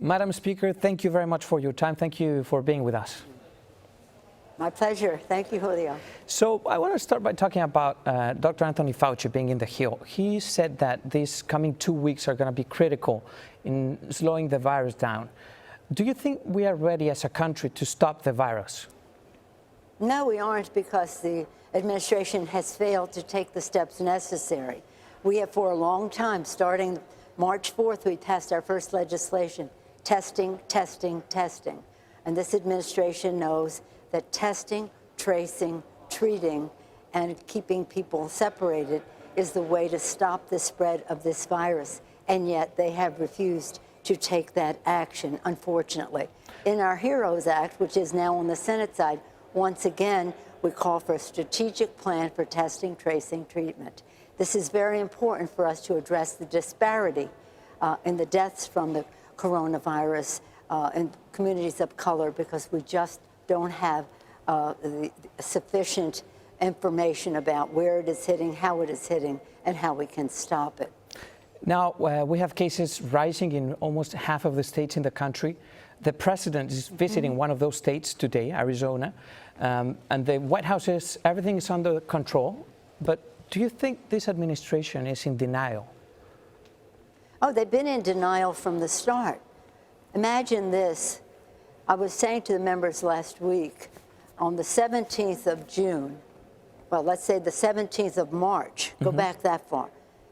Madam Speaker, thank you very much for your time. Thank you for being with us. My pleasure. Thank you, Julio. So I want to start by talking about Dr. Anthony Fauci being in the Hill. He said that these coming 2 weeks are going to be critical in slowing the virus down. Do you think we are ready as a country to stop the virus? No, we aren't, because the administration has failed to take the steps necessary. We have for a long time, starting March 4th, we passed our first legislation, testing, testing, testing. And this administration knows that testing, tracing, treating, and keeping people separated is the way to stop the spread of this virus. And yet they have refused to take that action, unfortunately. In our HEROES Act, which is now on the Senate side, once again, we call for a strategic plan for testing, tracing, treatment. This is very important for us to address the disparity in the deaths from the coronavirus in communities of color, because we just don't have the sufficient information about where it is hitting, how it is hitting, and how we can stop it. Now, we have cases rising in almost half of the states in the country. The president is visiting one of those states today, Arizona, and the White House says everything is under control. But do you think this administration is in denial? Oh, they've been in denial from the start. Imagine this. I was saying to the members last week, on the 17th of June, well, let's say the 17th of March, go back that far,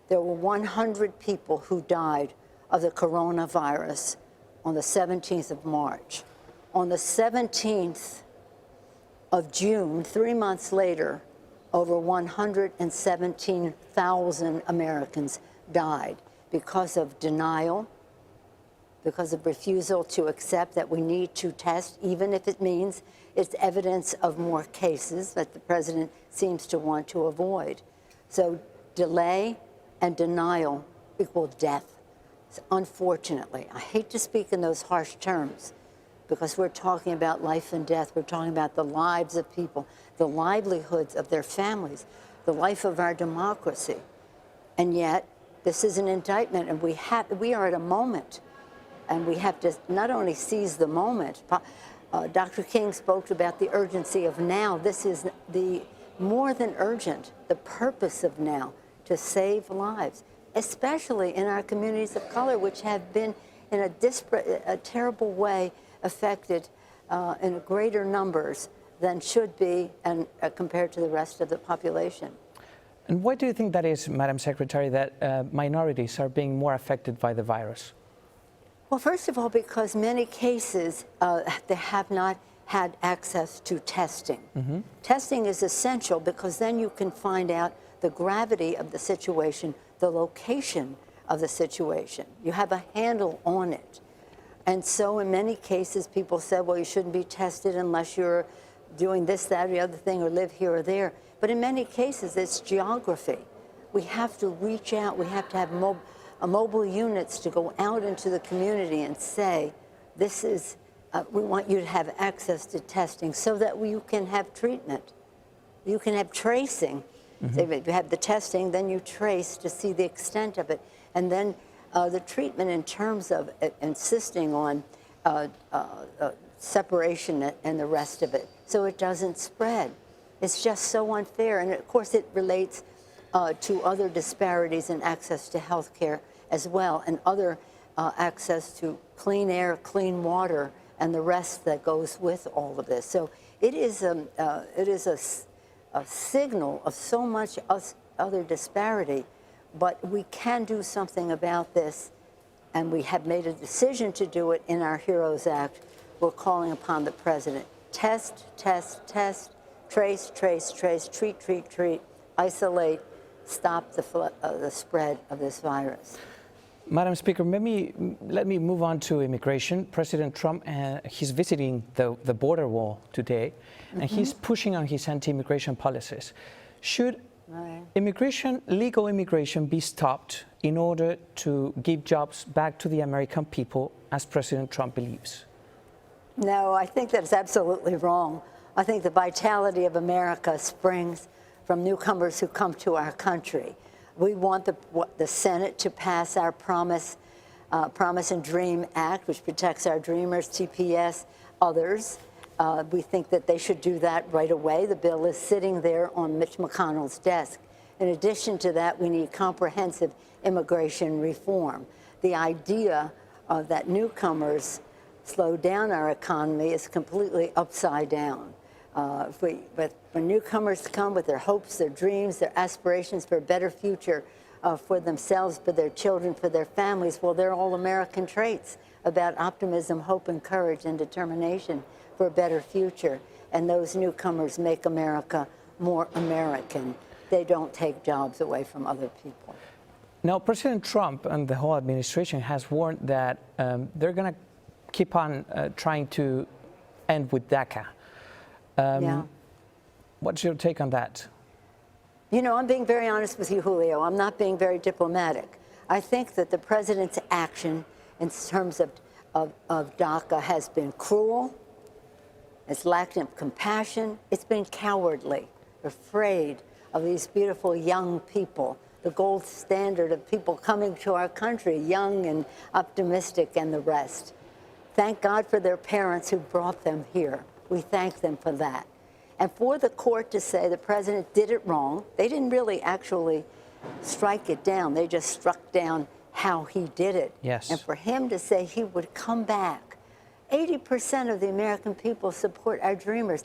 there were 100 people who died of the coronavirus on the 17th of March. On the 17th of June, 3 months later, over 117,000 Americans died because of denial, because of refusal to accept that we need to test, even if it means it's evidence of more cases that the president seems to want to avoid. So delay and denial equal death, unfortunately. I hate to speak in those harsh terms, because we're talking about life and death. We're talking about the lives of people, the livelihoods of their families, the life of our democracy. And yet, this is an indictment, and we are at a moment, and we have to not only seize the moment. Dr. King spoke about the urgency of now. This is the more than urgent, the purpose of now, to save lives, especially in our communities of color, which have been in a terrible way affected in greater numbers than should be, and compared to the rest of the population. And why do you think that is, Madam Secretary, that minorities are being more affected by the virus? Well, first of all, because many cases they have not had access to testing. Testing is essential, because then you can find out the gravity of the situation, the location of the situation. You have a handle on it. And so in many cases, people said, well, you shouldn't be tested unless you're doing this, that, or the other thing, or live here or there. But in many cases, it's geography. We have to reach out. We have to have mobile units to go out into the community and say, this is, we want you to have access to testing so that you can have treatment. You can have tracing. So if you have the testing, then you trace to see the extent of it. And then the treatment in terms of insisting on separation and the rest of it, so it doesn't spread. It's just so unfair. And of course, it relates to other disparities in access to health care as well, and other access to clean air, clean water, and the rest that goes with all of this. So it is a signal of so much other disparity, but we can do something about this, and we have made a decision to do it in our HEROES Act. We're calling upon the president. Test, test, test, trace, trace, trace, treat, treat, treat, isolate, stop the spread of this virus. Madam Speaker, let me move on to immigration. President Trump, he's visiting the border wall today, and he's pushing on his anti-immigration policies. Should legal immigration be stopped in order to give jobs back to the American people, as President Trump believes? No, I think that's absolutely wrong. I think the vitality of America springs from newcomers who come to our country. We want the Senate to pass our promise Promise and Dream Act, which protects our dreamers, TPS, others. We think that they should do that right away. The bill is sitting there on Mitch McConnell's desk. In addition to that, we need comprehensive immigration reform. The idea that newcomers slow down our economy is completely upside down. When newcomers come with their hopes, their dreams, their aspirations for a better future for themselves, for their children, for their families, well, they're all American traits about optimism, hope, and courage and determination for a better future. And those newcomers make America more American. They don't take jobs away from other people. Now, President Trump and the whole administration has warned that they're going to keep on trying to end with DACA. What's your take on that? You know, I'm being very honest with you, Julio. I'm not being very diplomatic. I think that the president's action in terms of DACA has been cruel. It's lacked in compassion. It's been cowardly, afraid of these beautiful young people, the gold standard of people coming to our country, young and optimistic and the rest. Thank God for their parents who brought them here. We thank them for that. And for the court to say the president did it wrong, they didn't really actually strike it down. They just struck down how he did it. Yes. And for him to say he would come back. 80% of the American people support our dreamers.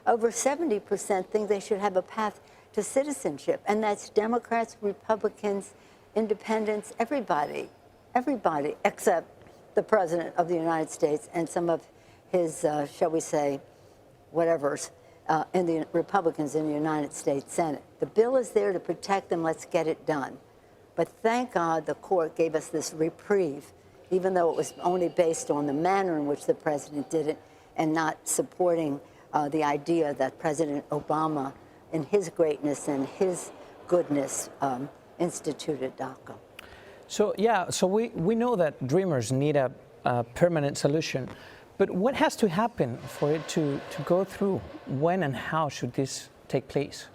Over 70% think they should have a path to citizenship. And that's Democrats, Republicans, independents, everybody, except the President of the United States and some of his, shall we say, whatevers, in the Republicans in the United States Senate. The bill is there to protect them. Let's get it done. But thank God the court gave us this reprieve, even though it was only based on the manner in which the president did it and not supporting the idea that President Obama, in his greatness and his goodness, instituted DACA. So, yeah, so we know that dreamers need a permanent solution. But what has to happen for it to go through? When and how should this take place?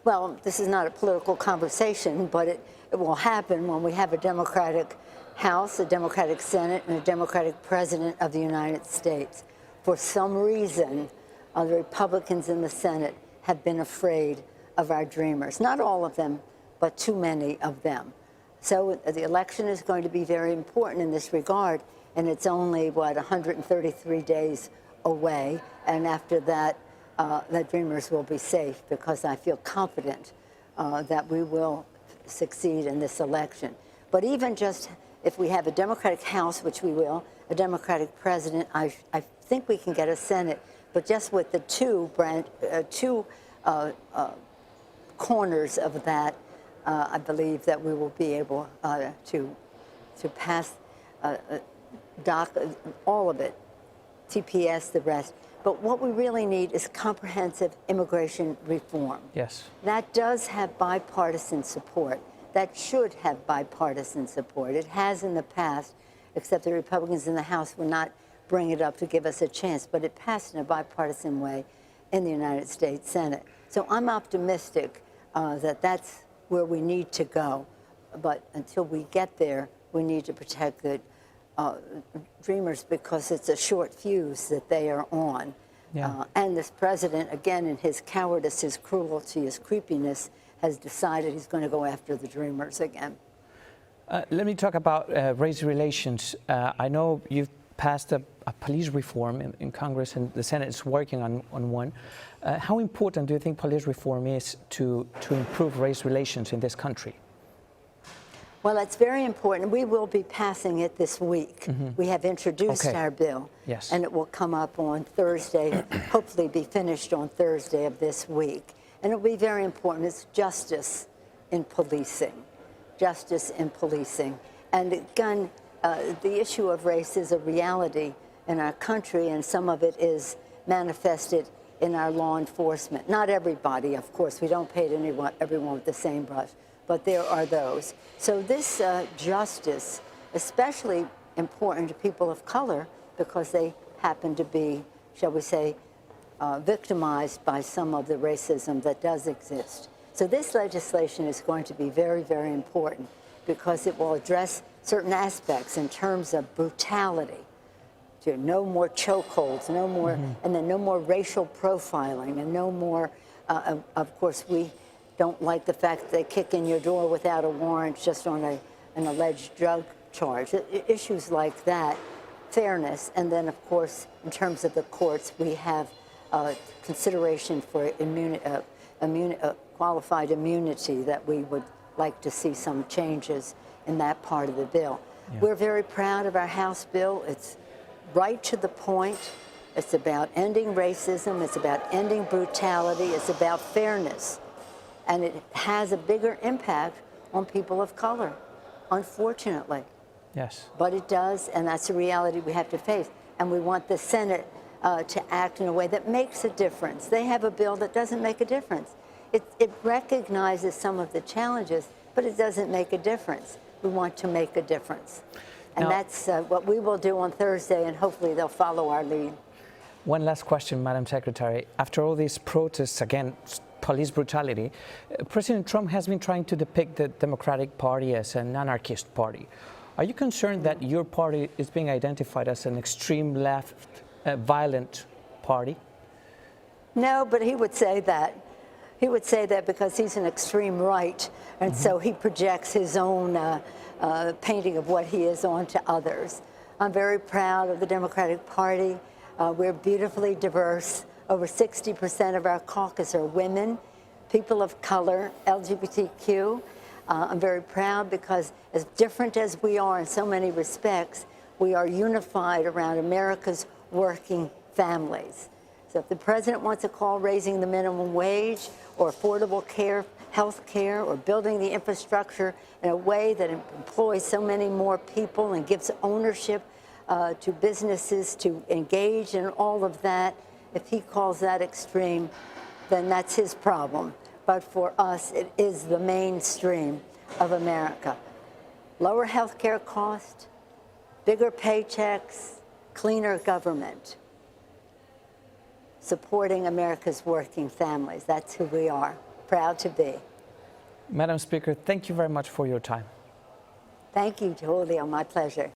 Well, this is not a political conversation, but it will happen when we have a Democratic House, a Democratic Senate, and a Democratic President of the United States. For some reason, the Republicans in the Senate have been afraid of our dreamers. Not all of them, but too many of them. So the election is going to be very important in this regard, and it's only, 133 days away, and after that, the dreamers will be safe, because I feel confident that we will succeed in this election. But even just if we have a Democratic House, which we will, a Democratic President, I think we can get a Senate, but just with the two corners of that, I believe that we will be able to pass DACA, all of it, TPS, the rest. But what we really need is comprehensive immigration reform. Yes. That does have bipartisan support. That should have bipartisan support. It has in the past, except the Republicans in the House would not bring it up to give us a chance, but it passed in a bipartisan way in the United States Senate. So I'm optimistic that that's where we need to go. But until we get there, we need to protect the dreamers, because it's a short fuse that they are on. Yeah. And this president, again, in his cowardice, his cruelty, his creepiness, has decided he's going to go after the dreamers again. Let me talk about race relations. I know you've passed a police reform in Congress, and the Senate is working on one. How important do you think police reform is to improve race relations in this country? Well, it's very important. We will be passing it this week. Mm-hmm. We have introduced our bill, yes, and it will come up on Thursday, hopefully be finished on Thursday of this week. And it will be very important. It's justice in policing. Justice in policing. And again, the issue of race is a reality in our country, and some of it is manifested in our law enforcement. Not everybody, of course. We don't paint everyone with the same brush, but there are those. So this justice, especially important to people of color, because they happen to be, shall we say, victimized by some of the racism that does exist. So this legislation is going to be very, very important, because it will address certain aspects in terms of brutality. No more chokeholds, no more, and then no more racial profiling, and no more, of course, we don't like the fact that they kick in your door without a warrant just on an alleged drug charge. Issues like that, fairness, and then, of course, in terms of the courts, we have consideration for qualified immunity that we would like to see some changes in that part of the bill. Yeah. We're very proud of our House bill. It's right to the point. It's about ending racism. It's about ending brutality. It's about fairness. And it has a bigger impact on people of color, unfortunately. Yes. But it does, and that's a reality we have to face. And we want the Senate to act in a way that makes a difference. They have a bill that doesn't make a difference. It recognizes some of the challenges, but it doesn't make a difference. We want to make a difference. And now, that's what we will do on Thursday, and hopefully they'll follow our lead. One last question, Madam Secretary. After all these protests against police brutality, President Trump has been trying to depict the Democratic Party as an anarchist party. Are you concerned that your party is being identified as an extreme left, violent party? No, but he would say that. He would say that because he's an extreme right, and so he projects his own painting of what he is onto others. I'm very proud of the Democratic Party. We're beautifully diverse. Over 60% of our caucus are women, people of color, LGBTQ. I'm very proud because as different as we are in so many respects, we are unified around America's working families. So if the president wants to call raising the minimum wage or affordable care, health care, or building the infrastructure in a way that employs so many more people and gives ownership to businesses to engage in all of that, if he calls that extreme, then that's his problem. But for us, it is the mainstream of America. Lower health care costs, bigger paychecks, cleaner government. Supporting America's working families. That's who we are. Proud to be. Madam Speaker, thank you very much for your time. Thank you, Julio. My pleasure.